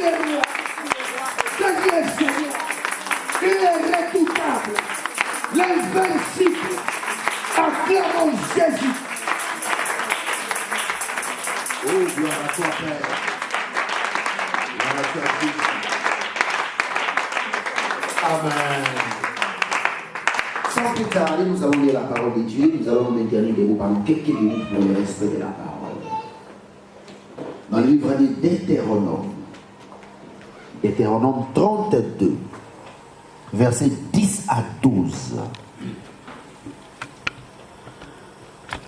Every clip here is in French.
est roi. Seigneur, Seigneur. Il est redoutable. L'invincible. Acclamons Jésus. Oh, gloire à toi, Père. Gloire à toi, Jésus. Amen. Sans plus tarder, nous allons lire la parole de Dieu. Nous allons nous intervenir de vous pendant quelques minutes pour le respect de la parole. Dans le livre de Deutéronome, Deutéronome 32, versets 10 à 12.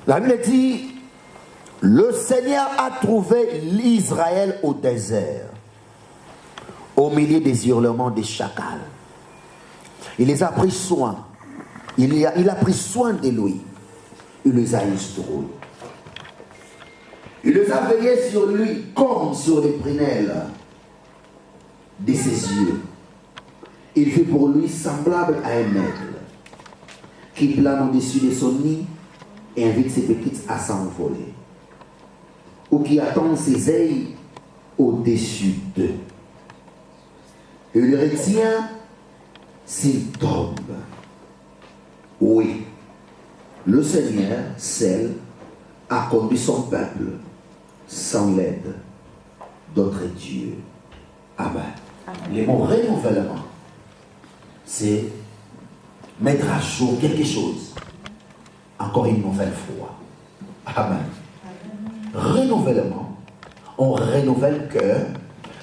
La Bible dit, le Seigneur a trouvé l'Israël au désert, au milieu des hurlements des chacals. Il les a pris soin. Il a pris soin de lui. Il les a instruits. Il les a veillés sur lui comme sur les prunelles de ses yeux. Il fait pour lui semblable à un aigle qui plane au-dessus de son nid et invite ses petites à s'envoler, ou qui attend ses ailes au-dessus d'eux. Il le retient s'il tombe. Oui, le Seigneur, seul, a conduit son peuple sans l'aide d'autres dieux. Amen. Les mots renouvellement, c'est mettre à jour quelque chose. Encore une nouvelle fois. Amen. Renouvellement, on renouvelle que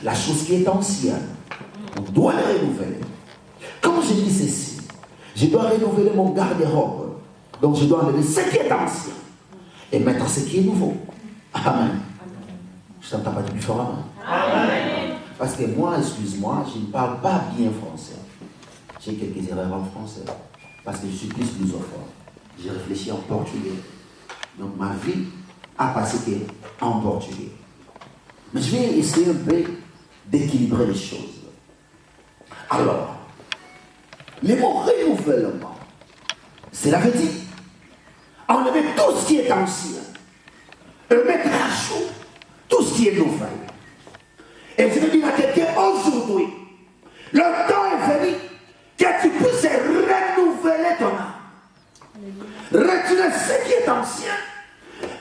la chose qui est ancienne, on doit la renouveler. Quand je dis ceci, je dois renouveler mon garde-robe. Donc je dois enlever ce qui est ancien et mettre ce qui est nouveau. Amen. Je t'entends pas plus fort. Amen. Parce que moi, excuse-moi, je ne parle pas bien français. J'ai quelques erreurs en français. Parce que je suis plus lusophone. J'ai réfléchi en portugais. Donc ma vie a passé en portugais. Mais je vais essayer un peu d'équilibrer les choses. Alors, les mots renouvellement, cela veut dire enlever tout ce qui est ancien et mettre à jour tout ce qui est nouvel. Et je veux dire à quelqu'un aujourd'hui, le temps est venu que tu puisses renouveler ton âme. Retirer ce qui est ancien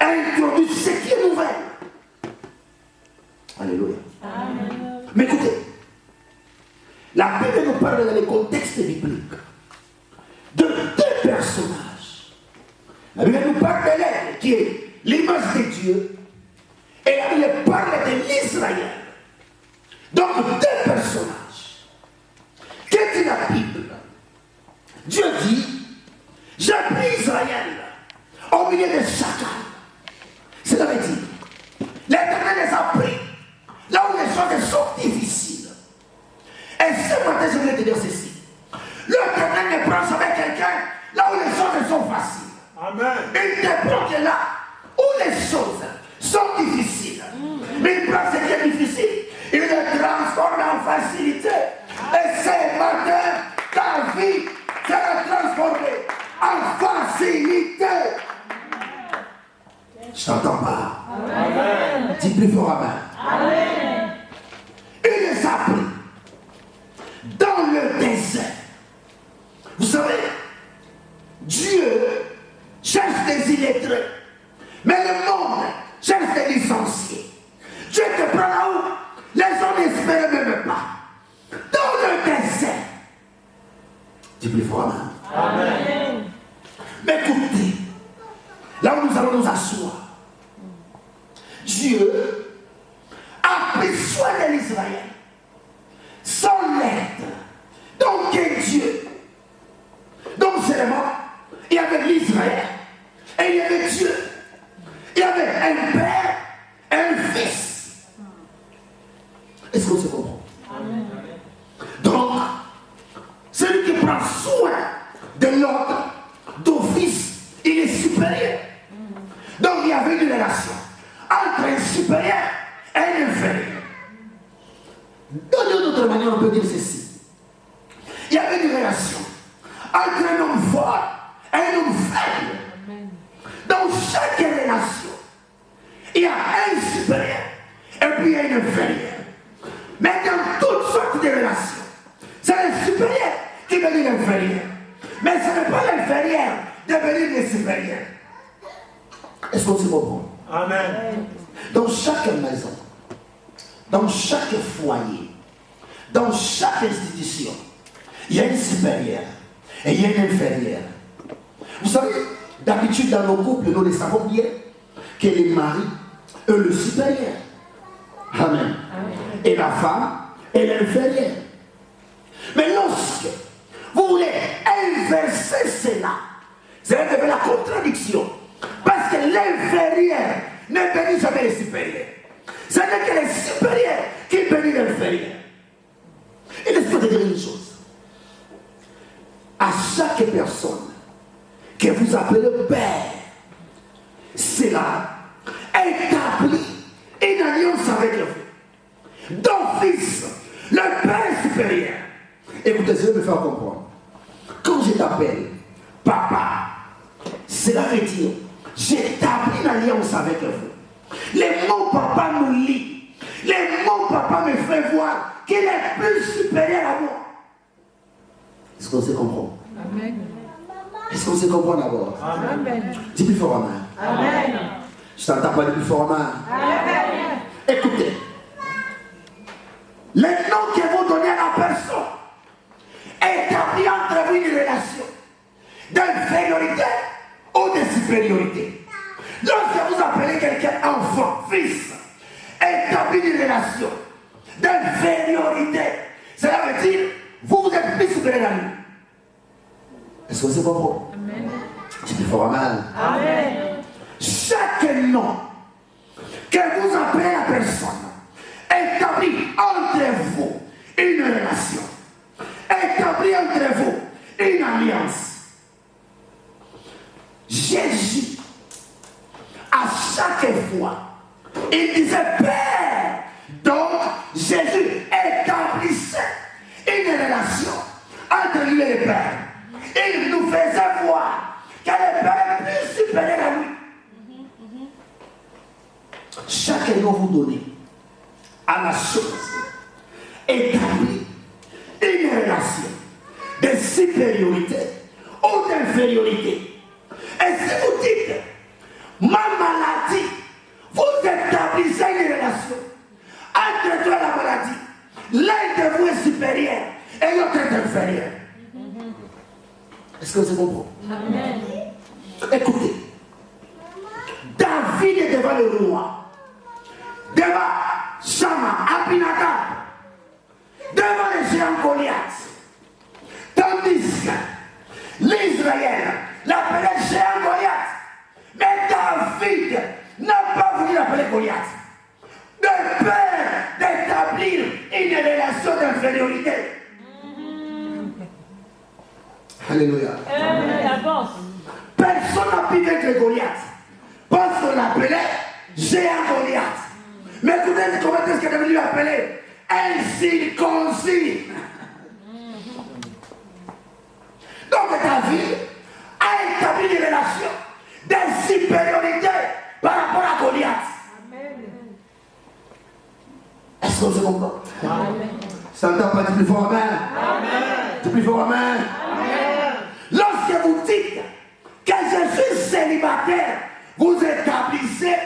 et introduire ce qui est nouvel. Alléluia. Amen. Mais écoutez, la Bible nous parle dans le contexte biblique de deux personnages. La Bible nous parle de l'aigle qui est l'image de Dieu et la Bible parle de l'Israël. Donc deux personnages. Qu'est-ce que la Bible? Dieu dit, j'ai pris Israël au milieu des chacals. Cela veut dire, l'Éternel les a pris là où les choses sont difficiles. Et ce matin, je voulais te dire ceci. L'Éternel ne prend jamais quelqu'un là où les choses sont faciles. Amen. Il te prend que là où les choses sont difficiles. Mais il prend ce qui est difficile. Il le transforme en facilité. Et ce matin, ta vie sera transformée en facilité. Je t'entends pas. Amen. Dis plus fort amen. Amen. Il les a pris dans le désert. Vous savez, Dieu cherche des illettrés, mais le monde cherche des licenciés. Dieu te prend là où les gens n'espèrent même pas. Dans le désert. Dis plus fort amen. Amen. Mais écoutez, là où nous allons nous asseoir, Dieu a pris soin de l'Israël sans l'aide. Donc Dieu. Donc seulement, il y avait l'Israël et il y avait Dieu. Il y avait un père et un fils. Est-ce qu'on se comprend? Amen. Donc, celui qui prend soin de l'autre, d'office, il est supérieur. Donc il y avait une relation entre un supérieur et un inférieur. D'une autre manière, on peut dire ceci. Il y avait une relation entre un homme fort et un homme faible. Dans chaque relation, il y a un supérieur et puis il y a un inférieur. Mais dans toutes sortes de relations, c'est le supérieur qui bénit l'inférieur. Mais ce n'est pas l'inférieur de bénir le supérieur. Est-ce qu'on se comprend? Amen. Dans chaque maison, dans chaque foyer, dans chaque institution, il y a une supérieure et il y a une inférieure. Vous savez, d'habitude dans nos couples, nous le savons bien, que les maris est le supérieur. Amen. Et la femme est l'inférieure. Mais lorsque vous voulez inverser cela, c'est de la contradiction. Parce que l'inférieur ne bénit jamais le supérieur. Ce n'est que le supérieur qui bénit l'inférieur. Et laisse-moi te dire une chose. À chaque personne que vous appelez père, cela établit une alliance avec vous. D'office, le père supérieur. Écoutez, je vais me faire comprendre. Quand je t'appelle papa, cela veut dire j'établis une alliance avec vous. Les mots papa nous lient. Les mots papa me fait voir qu'il est plus supérieur à moi. Est-ce qu'on se comprend? Amen. Est-ce qu'on se comprend d'abord? Amen. Dis plus fort, main. Amen. Je t'entends pas dire plus fort, main. Amen. Écoutez. Les noms que vous donnez à la personne établit entre vous une relation d'infériorité ou de supériorité. Lorsque vous appelez quelqu'un enfant, fils, établit une relation d'infériorité, cela veut dire vous êtes plus supérieur à lui. Est-ce que c'est pas bon? Amen. C'est plus fort, main. Amen. Chaque nom que vous appelez la personne établit entre vous une relation, établit entre vous une alliance. Jésus, à chaque fois, il disait Père. Donc, Jésus établissait une relation entre lui et le Père. Il nous faisait voir que le Père est plus supérieur à lui. Chaque nom vous donnez à la chose établit une relation de supériorité ou d'infériorité. Et si vous dites ma maladie, vous établissez une relation entre toi et la maladie. L'un de vous est supérieur et l'autre est inférieur. Est-ce que c'est comprend? Amen. Écoutez. David est devant le roi, devant Shama, Abinadab, devant les géants Goliath. Tandis que l'Israël l'appelait géant Goliath. Mais David n'a pas voulu l'appeler Goliath. De peur d'établir une relation d'infériorité. Alléluia. Avance. Personne n'a pu vaincre Goliath. Parce qu'on l'appelait géant Goliath. Mais écoutez comment est-ce qu'il est devenu appelé incirconcis. Donc David a établi une relation de supériorité par rapport à Goliath. Amen. Est-ce qu'on se comprend? Amen. Ça n'entend pas dire plus fort, amen. Dis plus fort, amen. Lorsque vous dites que je suis célibataire, vous établissez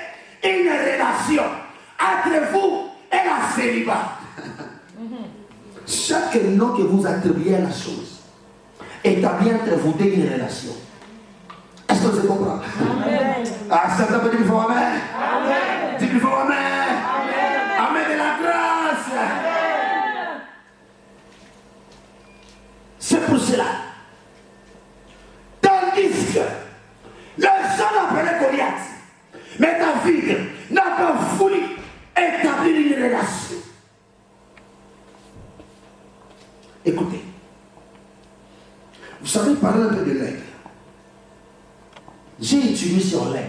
une relation entre vous et la célibat. Chaque nom que vous attribuez à la chose établit entre vous deux une relation. Est-ce que se comprend? Amen. Ah, ça t'entend pas dire plus fort, amen. Amen. Dis plus fort, amen. Amen. Amen de la grâce. C'est pour cela. Tandis que le seul appelé Goliath, mais David n'a pas voulu établir une relation. Écoutez. Vous savez, parler un peu de l'aigle. J'ai étudié sur l'aigle.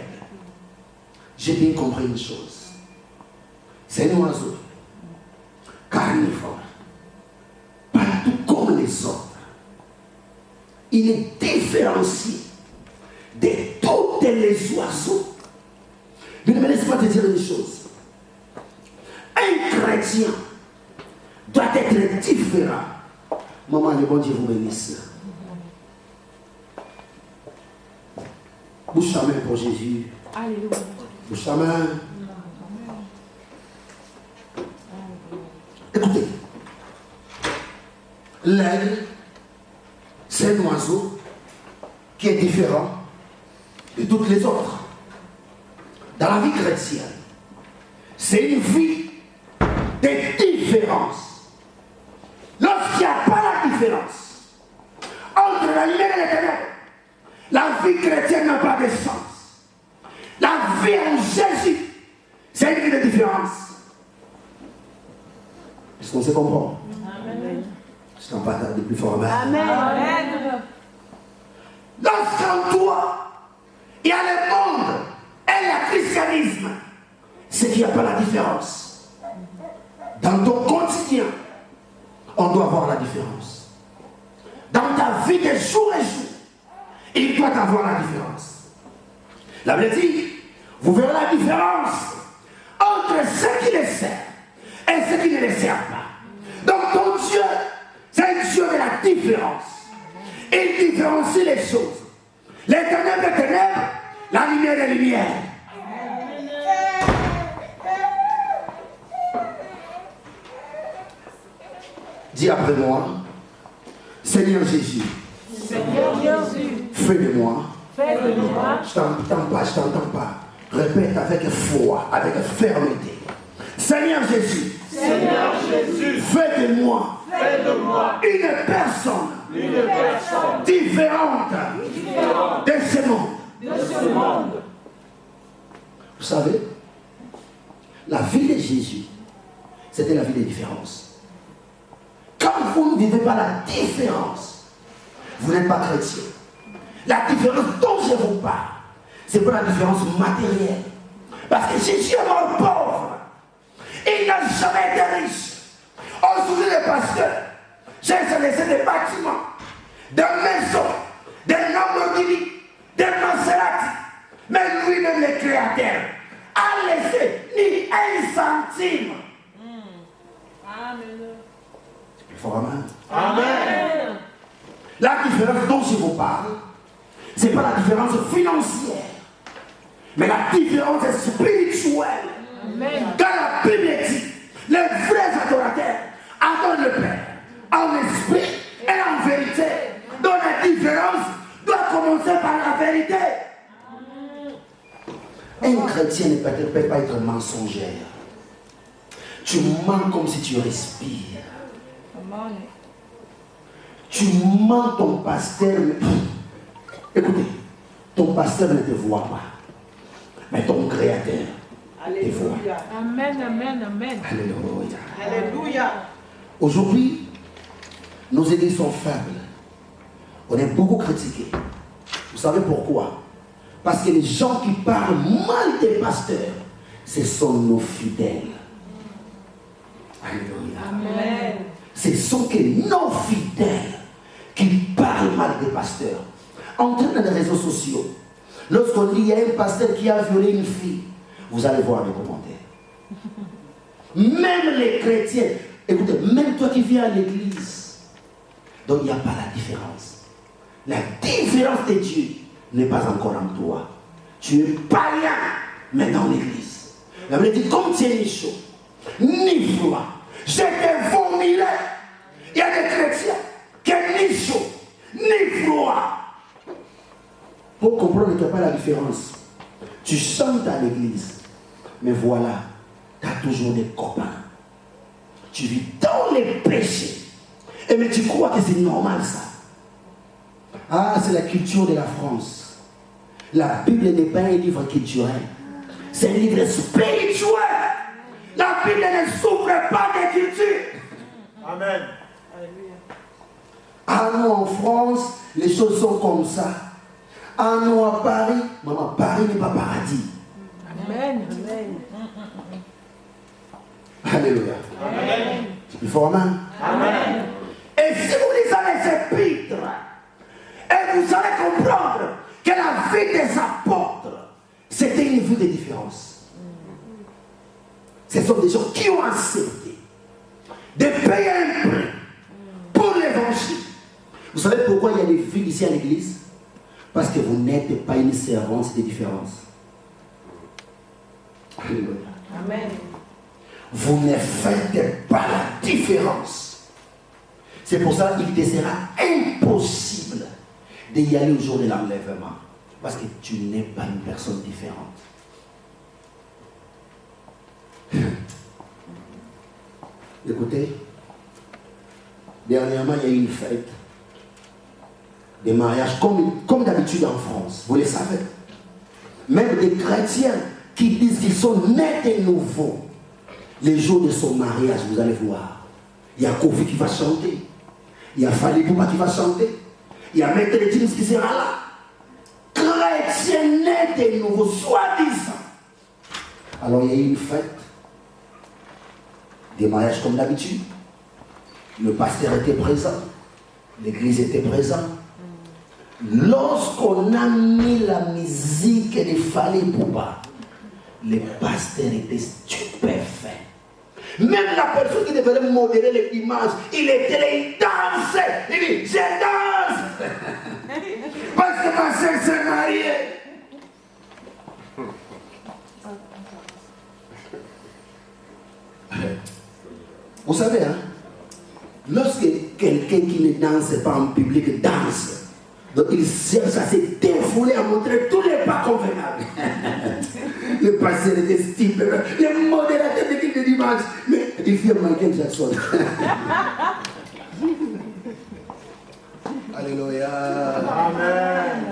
J'ai bien compris une chose. C'est un oiseau carnivore. Partout comme les autres. Il est différencié de tous les oiseaux. Mais ne me laisse pas te dire une chose. Un chrétien doit être différent. Maman, le bon Dieu vous bénisse. Bouche ta main pour Jésus. Alléluia. Bouche ta main. Écoutez. L'aigle, c'est un oiseau qui est différent de toutes les autres. Dans la vie chrétienne, c'est une vie de différence. Lorsqu'il n'y a pas la différence entre la lumière et les ténèbres, la vie chrétienne n'a pas de sens. La vie en Jésus, c'est une vie de différence. Est-ce qu'on se comprend? Amen. Je t'en parle de plus fort. Amen. Amen. Lorsqu'en toi, il y a le monde et le christianisme, c'est qu'il n'y a pas la différence. Dans ton quotidien, on doit avoir la différence. Dans ta vie de jour et jour, il doit avoir la différence. La Bible dit, vous verrez la différence entre ceux qui les servent et ceux qui ne les servent pas. Donc ton Dieu, c'est un Dieu de la différence. Il différencie les choses. Les ténèbres des ténèbres, la lumière des lumières. Dis après moi, Seigneur Jésus, Seigneur Jésus, fais de moi. fais de moi. Je t'entends pas. Répète avec foi, avec fermeté. Seigneur Jésus, Seigneur Jésus, fais de moi une personne différente de ce monde. Vous savez, la vie de Jésus, c'était la vie des différences. Quand vous ne vivez pas la différence, vous n'êtes pas chrétien. La différence dont je vous parle, c'est pas la différence matérielle. Parce que Jésus est mort pauvre. Il n'a jamais été riche. Aujourd'hui, les pasteurs cherchent à laisser des bâtiments, des maisons, des Lamborghini, des Maserati. Mais lui-même, le Créateur, a laissé ni un centime. Amen. Il faut vraiment. Amen. La différence dont je vous parle, ce n'est pas la différence financière, mais la différence spirituelle. Amen. Quand la Bible dit, les vrais adorateurs adorent le Père en esprit et en vérité. Donc la différence doit commencer par la vérité. Un chrétien ne peut pas être mensongère. Tu mens comme si tu respires. Amen. Tu mens ton pasteur. Écoutez, ton pasteur ne te voit pas, mais ton créateur te voit. Amen. Amen. Amen. Alléluia. Alléluia. Aujourd'hui, nos églises sont faibles. On est beaucoup critiqués. Vous savez pourquoi? Parce que les gens qui parlent mal des pasteurs, ce sont nos fidèles. Alléluia. Amen. Ce sont que nos fidèles qui parlent mal des pasteurs. Entrez dans les réseaux sociaux. Lorsqu'on dit qu'il y a un pasteur qui a violé une fille, vous allez voir les commentaires. Même les chrétiens, écoutez, même toi qui viens à l'église, donc il n'y a pas la différence. La différence de Dieu n'est pas encore en toi. Tu es païen, mais dans l'église. La Bible dit, comme tu es ni chaud, ni froid, je te vomirai. Il y a des chrétiens qui sont ni chaud, ni froid. Pour comprendre qu'il n'y a pas la différence, tu chantes à l'église, mais voilà, tu as toujours des copains. Tu vis dans les péchés. Et mais tu crois que c'est normal ça. Ah, c'est la culture de la France. La Bible n'est pas un livre culturel. C'est un livre spirituel. La Bible ne souffre pas de culture. Amen. Ah non, en France, les choses sont comme ça. Ah non, à Paris, maman, Paris n'est pas paradis. Amen. Amen. Alléluia. Amen. Il faut amen. Amen. Et si vous lisez les épîtres, et vous allez comprendre que la vie des apôtres, c'était une vie de différence. Ce sont des gens qui ont accepté de payer un prix pour l'évangile. Vous savez pourquoi il y a des filles ici à l'église? Parce que vous n'êtes pas une servante de différence. Amen. Vous ne faites pas la différence. C'est pour ça qu'il te sera impossible d'y aller au jour de l'enlèvement. Parce que tu n'es pas une personne différente. Écoutez, dernièrement, il y a eu une fête des mariages, comme d'habitude en France, vous le savez. Même des chrétiens qui disent qu'ils sont nés de nouveau. Les jours de son mariage, vous allez voir. Il y a Kofi qui va chanter. Il y a Fali Poupa qui va chanter. Il y a Maître de Timis qui sera là. Chrétiens nés de nouveau, soi-disant. Alors il y a eu une fête. Des mariages comme d'habitude. Le pasteur était présent. L'église était présente. Lorsqu'on a mis la musique de Fali Poupa, le pasteur était stupéfait. Même la personne qui devait modérer les images, il était là, il dansait. Il dit, je danse. Parce que ma soeur s'est mariée. Vous savez, hein, lorsque quelqu'un qui ne danse pas en public danse, donc il cherche à se défouler, à montrer tous les pas convenables. Le pasteur était stupéfait, le modérateur de l'équipe de dimanche, mais il fait Michael Jackson. Alléluia. Amen.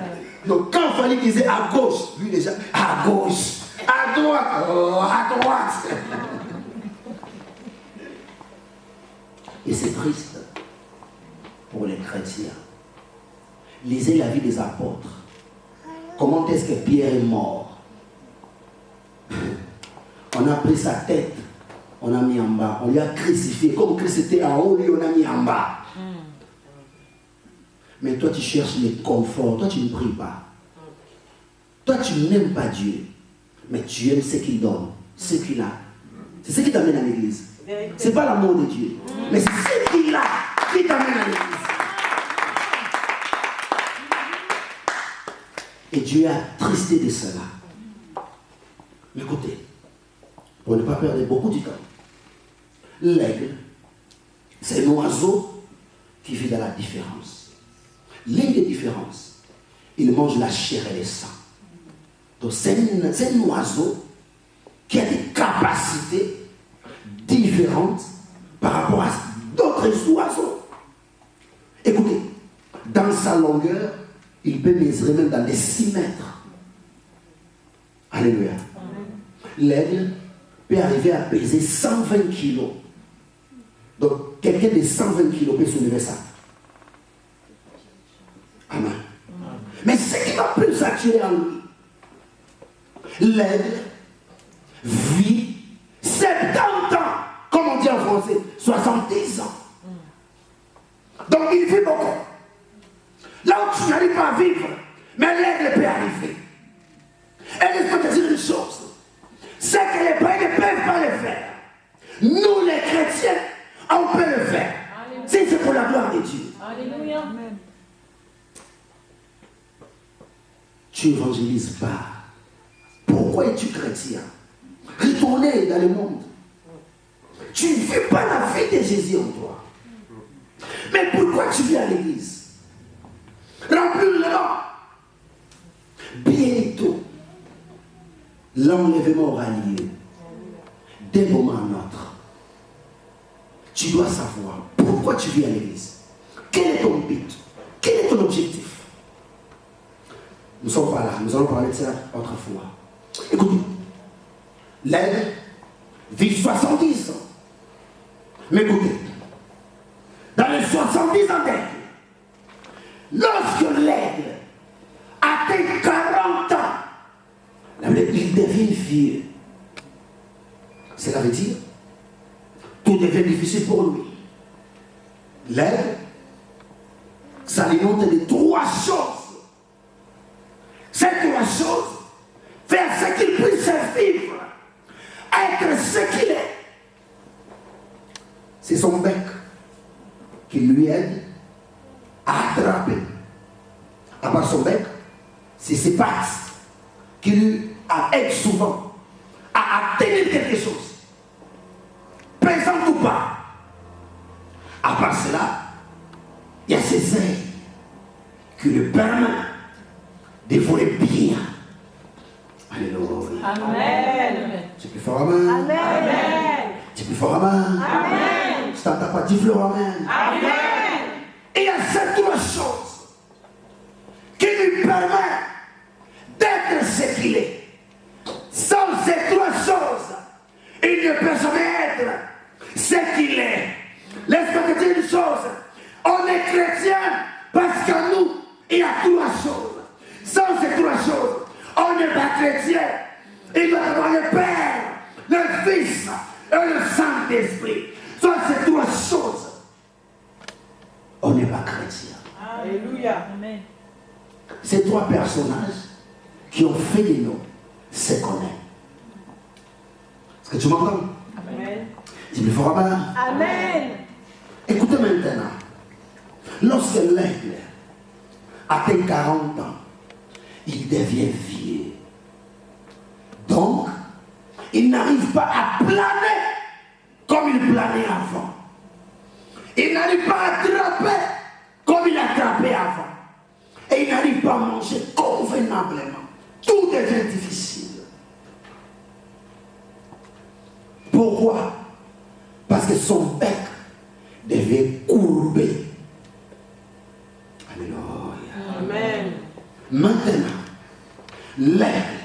Donc quand Fali disait à gauche, lui déjà, à gauche, à droite, oh, à droite. Et c'est triste pour les chrétiens. Lisez la vie des apôtres. Comment est-ce que Pierre est mort? On a pris sa tête, on a mis en bas, on lui a crucifié. Comme Christ était en haut, lui on a mis en bas. Mais toi tu cherches le confort, toi tu ne pries pas. Toi tu n'aimes pas Dieu, mais tu aimes ce qu'il donne, ce qu'il a. C'est ce qui t'amène à l'église. Ce n'est pas l'amour de Dieu, mais c'est ce qu'il a qui t'amène à l'église. Et Dieu a attristé de cela. Mais écoutez, pour ne pas perdre beaucoup de temps, l'aigle, c'est un oiseau qui vit dans la différence. L'une des différences, il mange la chair et le sang. Donc c'est un oiseau qui a des capacités différentes par rapport à d'autres oiseaux. Écoutez, dans sa longueur, il peut mesurer même dans les 6 mètres. Alléluia. L'aigle peut arriver à peser 120 kilos. Donc, quelqu'un de 120 kilos peut soulever ça. Amen. Mais ce qui m'a plus attiré en lui, l'aigle vit 70 ans, comme on dit en français, 70 ans. Donc, il vit beaucoup. Là où tu n'arrives pas à vivre, mais l'aigle peut arriver. Et laisse-moi te dire une chose. C'est que les païens ne peuvent pas le faire. Nous, les chrétiens, on peut le faire. Si c'est pour la gloire de Dieu. Alléluia. Amen. Tu évangélises pas. Pourquoi es-tu chrétien? Retournez dans le monde. Tu ne vis pas la vie de Jésus en toi. Mais pourquoi tu viens à l'église? Remplis-le là. Bientôt, l'enlèvement aura lieu. D'un moment à l'autre. Tu dois savoir pourquoi tu viens à l'église. Quel est ton but? Quel est ton objectif? Nous ne sommes pas là. Nous allons parler de ça autrefois. Écoutez, l'aigle vit 70 ans. Mais écoutez, dans les 70 ans d'aigle, lorsque l'aigle atteint 40 ans, il devient vieux. Cela veut dire, tout devient difficile pour lui. L'aigle s'alimente de 3 choses. Ces 3 choses, faire ce qu'il puisse vivre, être ce qu'il est. C'est son à part son bec, c'est ses pattes qui lui aident souvent à tenir quelque chose, pesant ou pas. À part cela, il y a ses ailes qui lui permettent de voler bien. Alléluia. Amen. C'est plus fort, amen. Amen. C'est plus fort, amen. Amen. Je t'entends pas dire fleur, amen. Amen. Et il y a ces trois choses qui lui permettent d'être ce qu'il est. Sans ces trois choses, il ne peut jamais être ce qu'il est. Laisse-moi te dire une chose. On est chrétien parce qu'en nous, il y a trois choses. Sans ces trois choses, on n'est pas chrétien. Il doit y avoir le Père, le Fils et le Saint-Esprit. Sans ces trois choses, on n'est pas chrétien. Alléluia. Amen. Ces trois personnages qui ont fait de nous ce qu'on est. Est-ce que tu m'entends? Amen. Il me faut amen. Amen. Écoutez maintenant. Lorsque l'aigle atteint 40 ans, il devient vieux. Donc, il n'arrive pas à planer comme il planait avant. Il n'arrive pas à attraper comme il attrapait avant. Et il n'arrive pas à manger convenablement. Tout devient difficile. Pourquoi? Parce que son bec devient courbé. Alléluia. Amen. Maintenant, l'aigle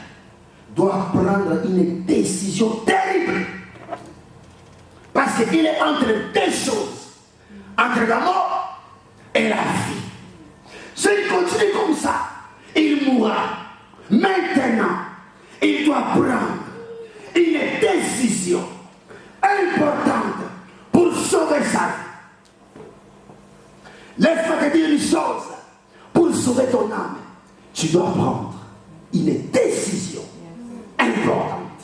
doit prendre une décision terrible. Parce qu'il est entre deux choses. Entre la mort et la vie. S'il continue comme ça, il mourra. Maintenant, il doit prendre une décision importante pour sauver sa vie. Laisse-moi te dire une chose. Pour sauver ton âme, tu dois prendre une décision importante.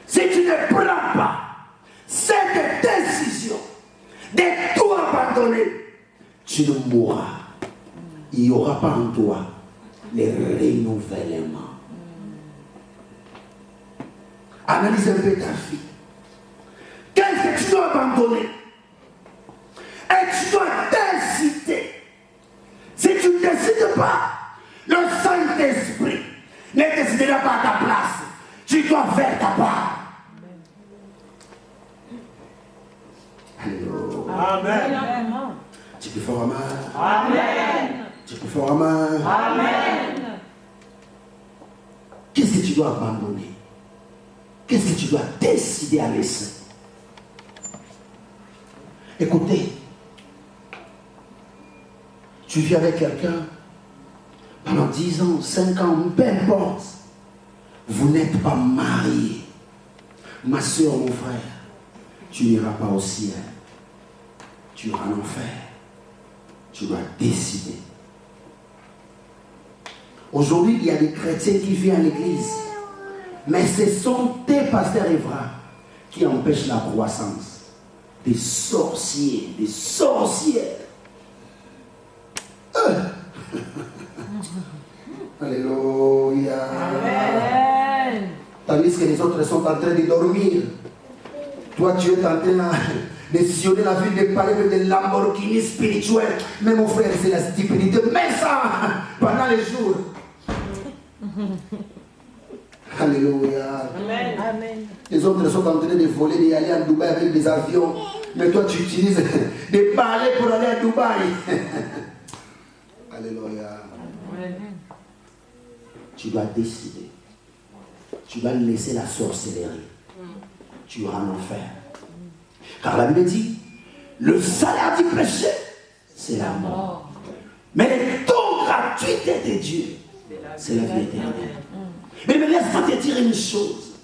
Si tu ne prends pas cette décision de tout abandonner, tu ne mourras. Il n'y aura pas en toi le renouvellement. Analyse un peu ta vie. Qu'est-ce que tu dois abandonner? Et tu dois décider. Si tu ne décides pas, le Saint-Esprit ne décidera pas à ta place. Tu dois faire ta part. Alléluia. Amen. Tu peux faire amen. Amen. Tu peux faire amen. Amen. Qu'est-ce que tu dois abandonner? Qu'est-ce que tu dois décider à laisser? Écoutez, tu vis avec quelqu'un pendant 10 ans, 5 ans, peu importe. Vous n'êtes pas mariés. Ma soeur, mon frère, tu n'iras pas au ciel. Tu iras en enfer. Tu dois décider. Aujourd'hui, il y a des chrétiens qui viennent à l'église. Mais ce sont tes pasteurs Évra qui empêchent la croissance. Des sorciers, des sorcières. Alléluia. Amen. Tandis que les autres sont en train de dormir. Toi, tu es en train de sillonner la ville de Paris avec des Lamborghini spirituels. Mais mon frère, c'est la stupidité. Mets ça pendant les jours. Alléluia. Amen. Amen. Les autres sont en train de voler, d'aller en Dubaï avec des avions. Mais toi, tu utilises des balais pour aller à Dubaï. Alléluia. Amen. Tu dois décider. Tu vas laisser la sorcellerie. Tu iras en enfer. Car la Bible dit, le salaire du péché, c'est la mort. Mais le don gratuit de Dieu, c'est la vie éternelle. Mais laisse-moi te dire une chose.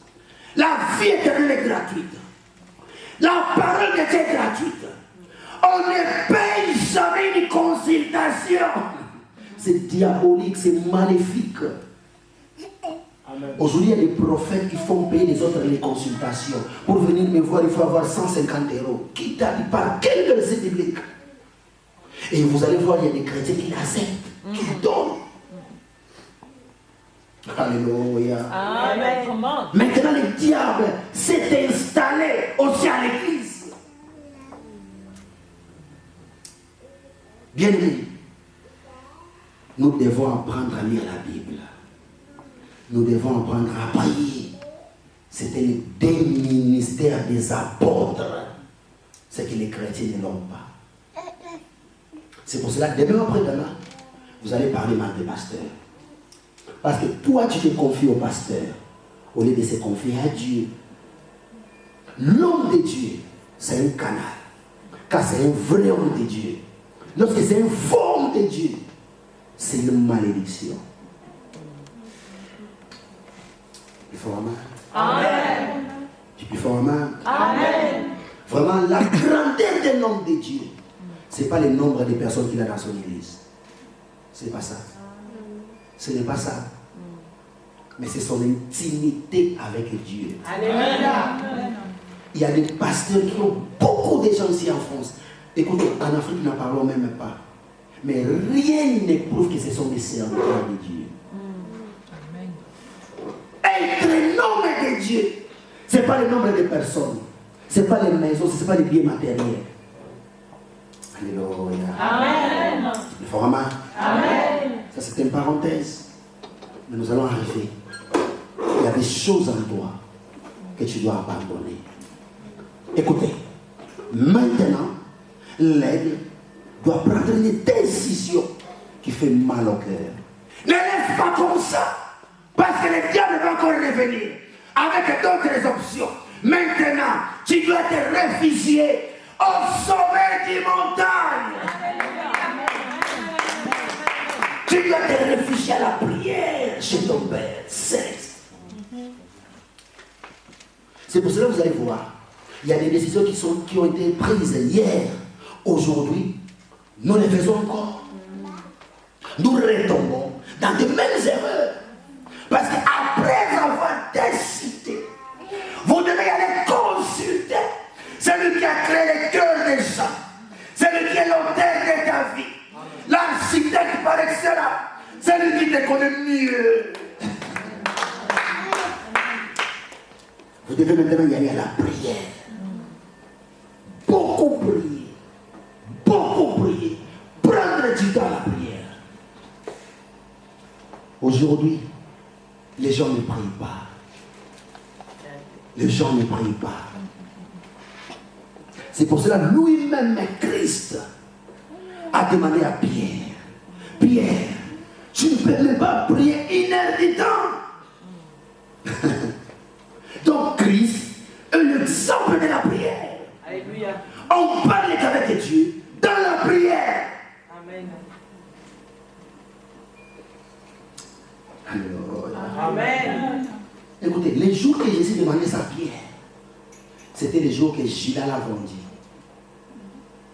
La vie éternelle est gratuite. La parole de Dieu est gratuite. On ne paye jamais une consultation. C'est diabolique, c'est maléfique. Aujourd'hui, il y a des prophètes qui font payer les autres les consultations. Pour venir me voir, il faut avoir 150 €. Qui t'a dit par quel verset biblique? Et vous allez voir, il y a des chrétiens qui l'acceptent. qu'il donne. Alléluia. Amen. Maintenant, le diable s'est installé aussi à l'église. Bien aimé, nous devons apprendre à lire la Bible. Nous devons apprendre à prier. C'était le deux ministères des apôtres. Ce que les chrétiens ne l'ont pas. C'est pour cela que demain après-demain, vous allez parler mal des pasteurs. Parce que toi, tu te confies au pasteur au lieu de se confier à Dieu. L'homme de Dieu, c'est un canal. Car c'est un vrai homme de Dieu. Lorsque c'est une forme de Dieu, c'est une malédiction. Il faut vraiment. Amen. Tu peux faire vraiment. Amen. Vraiment, la grandeur d'un homme de Dieu, ce n'est pas le nombre de personnes qu'il a dans son église. Ce n'est pas ça. Ce n'est pas ça. Mais c'est son intimité avec Dieu. Alléluia. Il y a des pasteurs qui ont beaucoup de gens ici en France. Écoutez, en Afrique, nous n'en parlons même pas. Mais rien ne prouve que ce sont des serviteurs de Dieu. Être l'homme de Dieu, ce n'est pas le nombre de personnes. Ce n'est pas les maisons, ce n'est pas les biens matériels. Alléluia. Amen. Il faut vraiment. Amen. Ça, c'est une parenthèse. Mais nous allons arriver. Il y a des choses en toi que tu dois abandonner. Écoutez, maintenant, l'aigle doit prendre une décision qui fait mal au cœur. Ne laisse pas comme ça, parce que le diable va encore revenir avec d'autres options. Maintenant, tu dois te réfugier au sommet des montagnes. Tu dois te réfugier à la prière chez ton Père céleste. C'est pour cela que vous allez voir, il y a des décisions qui ont été prises hier, aujourd'hui, nous les faisons encore. Nous retombons dans de mêmes erreurs. Parce qu'après avoir décidé, vous devez aller consulter celui qui a créé le cœur des gens, celui qui est l'auteur de ta vie, l'architecte par excellence, celui qui te connaît mieux. Vous devez maintenant y aller à la prière. Beaucoup prier. Beaucoup prier. Prendre du temps à la prière. Aujourd'hui, les gens ne prient pas. Les gens ne prient pas. C'est pour cela que lui-même, Christ, a demandé à Pierre, Pierre, tu ne peux même pas prier une heure du temps. Donc Christ est l'exemple de la prière. Alléluia. On parle qu'avec Dieu dans la prière. Amen. Alors, Amen. écoutez, les jours que Jésus demandait ça à Pierre, c'était les jours que Judas l'a vendu.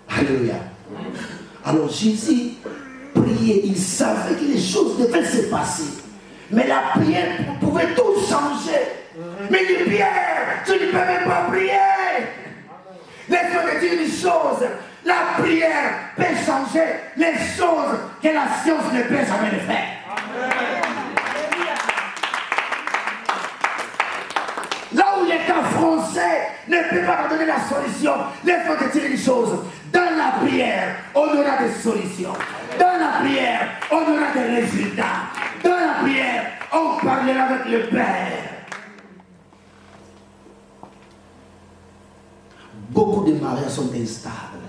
Alléluia. Alors Jésus priait, il savait que les choses devaient se passer. Mais la prière pouvait tout changer. Mais il dit, Pierre, tu ne peux même pas prier. Laisse-moi te dire une chose. La prière peut changer les choses que la science ne peut jamais le faire. Là où l'État français ne peut pas donner la solution, laisse-moi te dire une chose. Dans la prière, on aura des solutions. Dans la prière, on aura des résultats. Dans la prière, on parlera avec le Père. Beaucoup de mariages sont instables.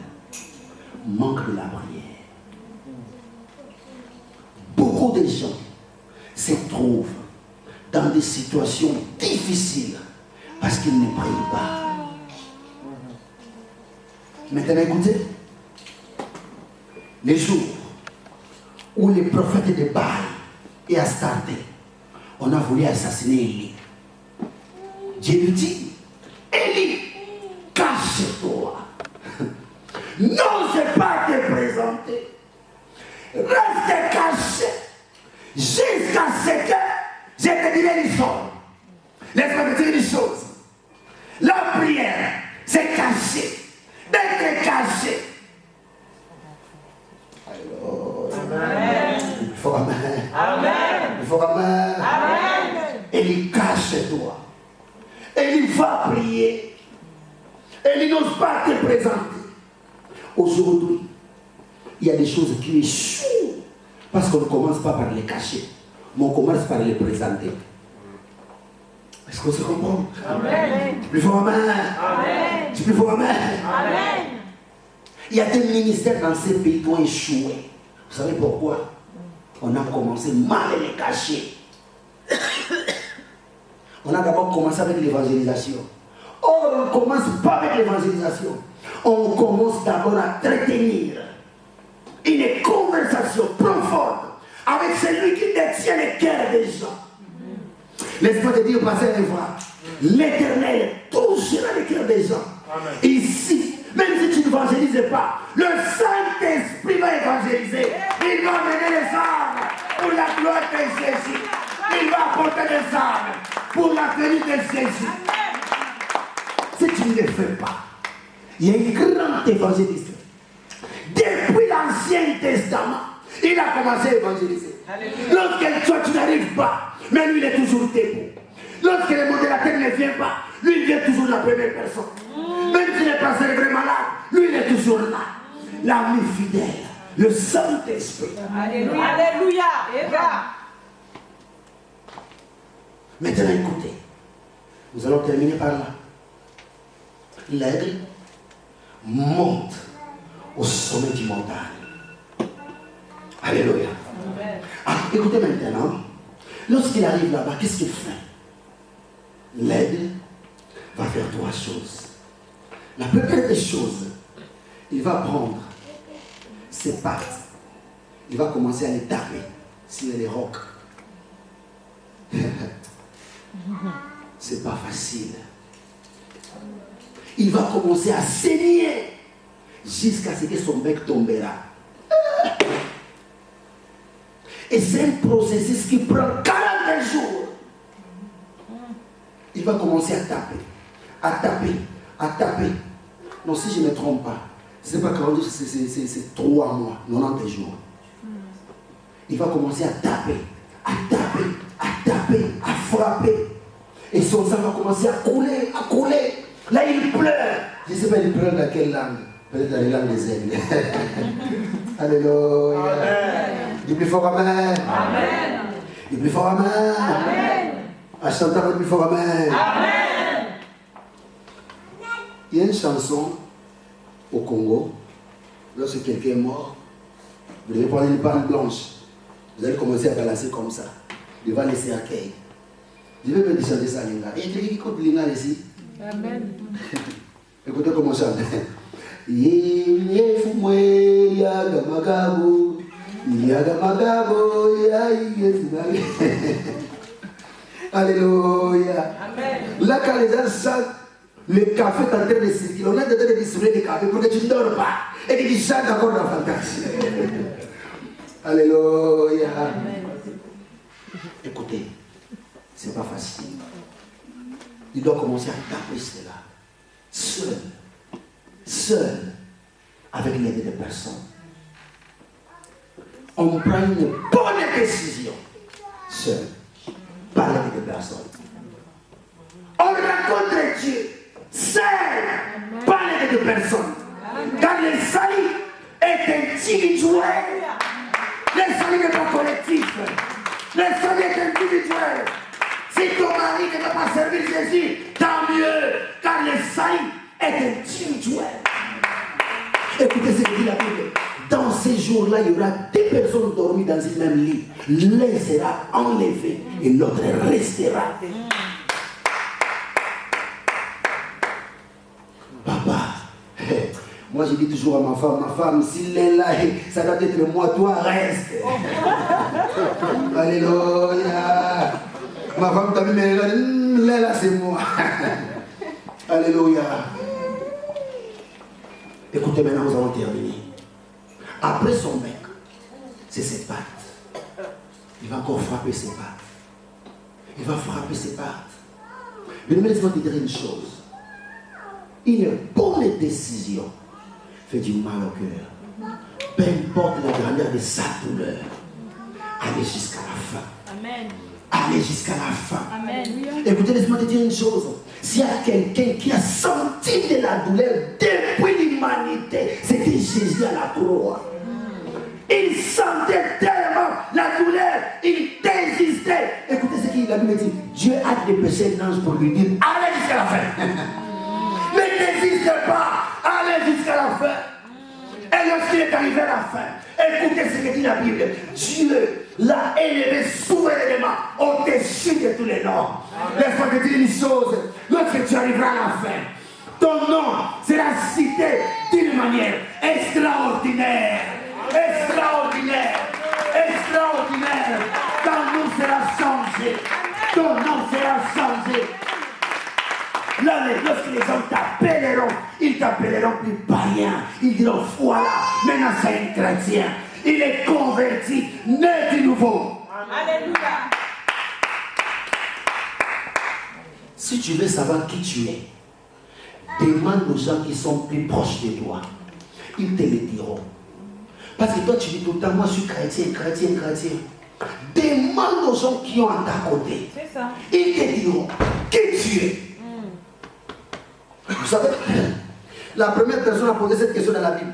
Manque de la prière. Beaucoup de gens se trouvent dans des situations difficiles parce qu'ils ne prient pas. Maintenant, écoutez, les jours où les prophètes de Baal et Astarté, on a voulu assassiner Élie. Dieu lui dit, Élie, cache-toi. N'ose pas te présenter. Reste caché jusqu'à ce que je te dirai une chose. Laisse-moi te dire une chose. La prière, c'est caché. D'être caché. Alors, fort amen. Amen. Et il cache toi. Et il va prier. Et il n'ose pas te présenter. Aujourd'hui, il y a des choses qui échouent. Parce qu'on ne commence pas par les cacher. Mais on commence par les présenter. Est-ce qu'on se comprend? Amen. Tu peux faire amen. Amen. Tu peux faire amen. Amen. Il y a des ministères dans ces pays qui ont échoué. Vous savez pourquoi? On a commencé mal à les cacher. On a d'abord commencé avec l'évangélisation. Or, on ne commence pas avec l'évangélisation. On commence d'abord à entretenir une conversation profonde avec celui qui détient les cœurs des gens. Laisse-moi te dire, passer et voir. L'Éternel touchera les cœurs des gens. Amen. Ici, même si tu n'évangélises pas, le Saint-Esprit va évangéliser. Il va mener les âmes pour la gloire de Jésus. Il va apporter des âmes pour la venue de Jésus. Si tu ne le fais pas, il y a un grand évangéliste. Depuis l'Ancien Testament, il a commencé à évangéliser. Lorsque toi tu n'arrives pas, mais lui il est toujours debout. Lorsque le monde de la terre ne vient pas, lui il vient toujours la première personne. Même s'il est passé le vrai malade, lui il est toujours là. L'ami fidèle, le Saint-Esprit. Alléluia. Alléluia. Maintenant écoutez, nous allons terminer par là. L'aigle monte au sommet du montagne. Alléluia. Ah, écoutez maintenant, lorsqu'il arrive là-bas, qu'est-ce qu'il fait? L'aigle va faire trois choses. La première des choses, il va prendre ses pattes, il va commencer à les taper sur les rocs. C'est pas facile. Il va commencer à saigner jusqu'à ce que son bec tombera. Et c'est un processus qui prend 40 jours. Il va commencer à taper, à taper, à taper. Non, si je ne me trompe pas, ce n'est pas 40 jours, c'est 3 mois, 90 jours. Il va commencer à taper, à taper, à taper, à frapper. Et son sang va commencer à couler, à couler. Là, il pleure. Je ne sais pas, il pleure dans quelle langue. Peut-être dans les langues des aigles. Alléluia. Amen. Du plus fort amen. Amen. Du plus fort amen. Amen. À chanter avec plus fort amen. Amen. Il y a une chanson au Congo. Lorsque quelqu'un est mort, vous devez prendre une pente blanche. Vous allez commencer à balancer comme ça, devant les cercueils. Je vais me chanter ça, Linga. Et quelqu'un qui écoute Linga ici. Amen. Écoutez comment on chante. Yefumwe yagamagabo, yagamagabo, yaïe. Alléluia. Amen. Là, quand les gens chantent, le café est en train de circuler. On est en train de distribuer le café pour que tu ne dors pas et que tu chantes encore dans la fantasie. Alléluia. Écoutez, c'est pas facile. Il doit commencer à taper cela. Seul. Seul. Avec l'aide de personnes. On prend une bonne décision. Seul. Par l'aide de personnes. On rencontre Dieu. Seul. Par l'aide de personnes. Car le salut est individuel. Le salut n'est pas collectif. Le salut est individuel. Si ton mari ne peut pas servir Jésus, tant mieux, car le salut est individuel. Écoutez ce que dit la Bible. Dans ces jours-là, il y aura 2 personnes dormies dans un même lit. L'un sera enlevé et l'autre restera. Papa, moi je dis toujours à ma femme, s'il est là, ça doit être moi, toi reste. Alléluia. Ma femme t'a mis, là c'est moi. Alléluia. Écoutez, maintenant nous allons terminer. Après son bec, c'est ses pattes. Il va encore frapper ses pattes. Il va frapper ses pattes. Mais laisse-moi te dire une chose. Une bonne décision fait du mal au cœur. Peu importe la grandeur de sa douleur, allez jusqu'à la fin. Amen. Aller jusqu'à la fin. Amen. Écoutez, laisse-moi te dire une chose. S'il y a quelqu'un qui a senti de la douleur depuis l'humanité, c'était Jésus à la croix. Il sentait tellement la douleur, il désistait. Écoutez ce que la Bible dit. Dieu a dépêché l'ange pour lui dire, allez jusqu'à la fin. Ne désiste pas, allez jusqu'à la fin. Et lorsqu'il est arrivé à la fin, écoutez ce que dit la Bible. Dieu l'a élevé souverainement au-dessus de tous les noms. Laisse-moi te dire une chose. Lorsque tu arriveras à la fin, ton nom sera cité d'une manière extraordinaire. Extraordinaire. Extraordinaire. Ton nom sera changé. Ton nom sera changé. Là, lorsque les gens t'appelleront, ils t'appelleront plus païen. Ils diront, voilà, maintenant c'est un chrétien. Il est converti, né du nouveau. Alléluia. Si tu veux savoir qui tu es, demande aux gens qui sont plus proches de toi. Ils te le diront. Parce que toi, tu dis tout le temps, moi je suis chrétien, chrétien, chrétien. Demande aux gens qui ont à ta côté. C'est ça. Ils te diront qui tu es. Vous savez, la première personne à poser cette question dans la Bible,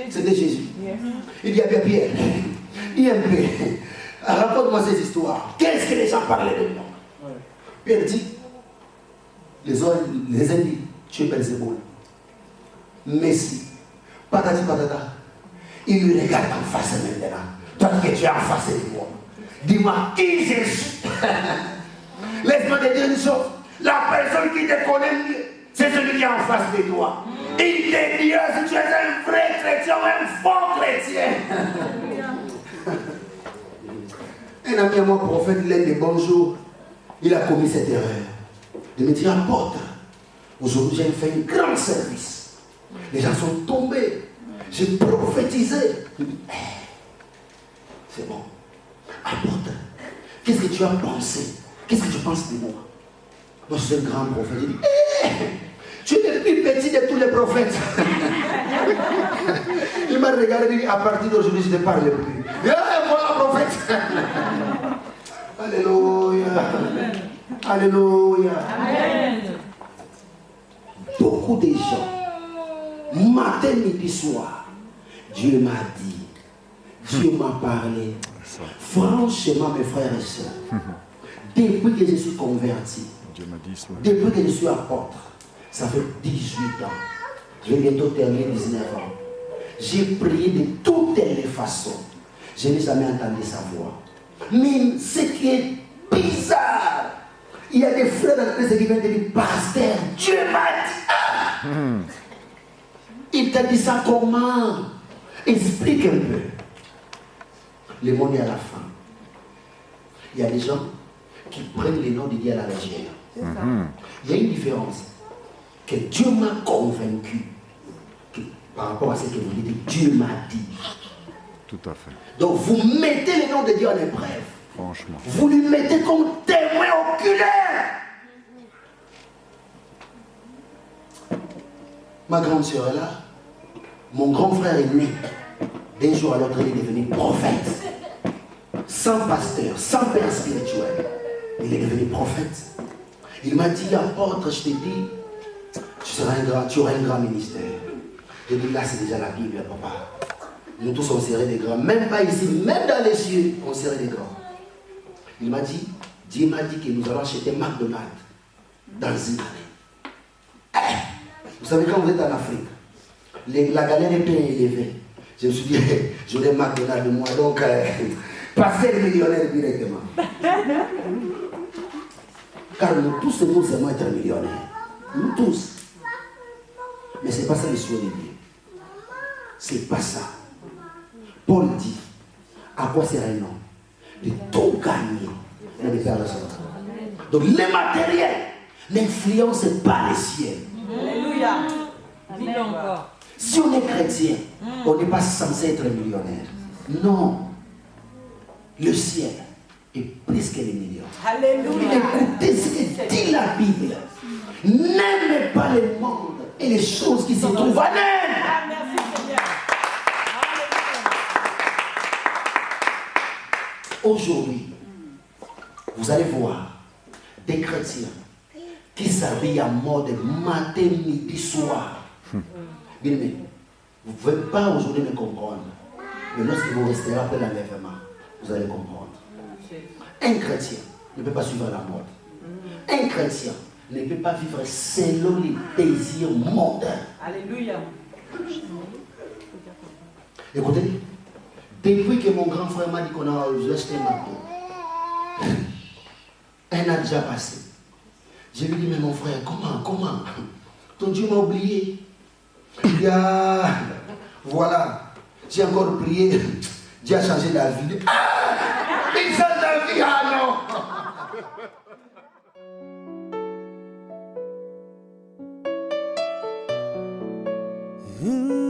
c'était Jésus. Yes. Il dit à Pierre, IMP, raconte-moi ces histoires. Qu'est-ce que les gens parlaient de moi? Pierre dit, les uns disent, tu es Belzéboul. Messie, patati patata. Il lui regarde en face maintenant. Toi que tu es en face de moi. Dis-moi qui je suis. Laisse-moi te dire une chose. La personne qui te connaît mieux, c'est celui qui est en face de toi. Il te dira si tu es un vrai chrétien ou un faux chrétien. Un ami à moi, prophète, l'un des bons jours, il a commis cette erreur. De me dire, apôtre, aujourd'hui j'ai fait un grand service. Les gens sont tombés. J'ai prophétisé. C'est bon. Apôtre, qu'est-ce que tu as pensé? Qu'est-ce que tu penses de moi? Moi, je suis un grand prophète. Il dit, tu es le plus petit de tous les prophètes. Il m'a regardé et dit, à partir d'aujourd'hui, je ne te parle plus. Voilà, prophète. Alléluia. Alléluia. Amen. Beaucoup de gens, matin, midi, soir, Dieu m'a dit, Dieu m'a parlé. Franchement, mes frères et sœurs, depuis que je suis converti, depuis que je suis apôtre, ça fait 18 ans, je vais bientôt terminer 19 ans. J'ai prié de toutes les façons. Je n'ai jamais entendu sa voix. Mais ce qui est bizarre, il y a des frères dans l'église qui viennent te dire, pasteur, Dieu m'a dit. Il t'a dit ça comment? Explique un peu. Le monde est à la fin. Il y a des gens qui prennent les noms de Dieu à la légère. Il y a une différence. Que Dieu m'a convaincu que, par rapport à ce que vous dites, Dieu m'a dit. Tout à fait. Donc vous mettez le nom de Dieu en épreuve. Franchement. Vous lui mettez comme témoin oculaire. Ma grande sœur est là. Mon grand frère est né. D'un jour à l'autre, il est devenu prophète. Sans pasteur, sans père spirituel. Il est devenu prophète. Il m'a dit, apôtre, je te dis, tu auras un grand ministère. Je dis, là, c'est déjà la Bible, papa. Nous tous, on serait des grands. Même pas ici, même dans les cieux, on serait des grands. Il m'a dit, Dieu m'a dit que nous allons acheter McDonald's dans une année. Vous savez, quand vous êtes en Afrique, la galère est bien élevée. Je me suis dit, j'aurai McDonald's de moi, donc passer le millionnaire directement. Car nous tous, nous aimons être millionnaires. Nous tous. Mais ce n'est pas ça le souhait de Dieu. Ce n'est pas ça. Paul dit, à quoi sert un homme? De tout gagner, mais de perdre son temps. Donc le matériel n'influence pas les ciels. Alléluia. Dis-le encore. Si on est chrétien, on n'est pas censé être millionnaire. Non. Le ciel est plus que les millions. Alléluia. Écoutez ce que dit la Bible. N'aimez pas le monde et les choses qui se trouvent en elle. Ah, merci Seigneur. Aujourd'hui, vous allez voir des chrétiens qui s'habillent à mode matin, midi, soir. Bien aimé, vous ne pouvez pas aujourd'hui me comprendre. Mais lorsque vous resterez après l'enlèvement, vous allez comprendre. Un chrétien ne peut pas suivre la mode. Un chrétien ne peut pas vivre selon les désirs mondains. Alléluia. Écoutez, depuis que mon grand frère m'a dit qu'on a acheté ma peau, un an déjà passé. Je lui ai dit, mais mon frère, comment ton Dieu m'a oublié. Il y a, voilà, j'ai encore prié, Dieu a changé la vie. Ah, il change la vie, ah non. Ooh.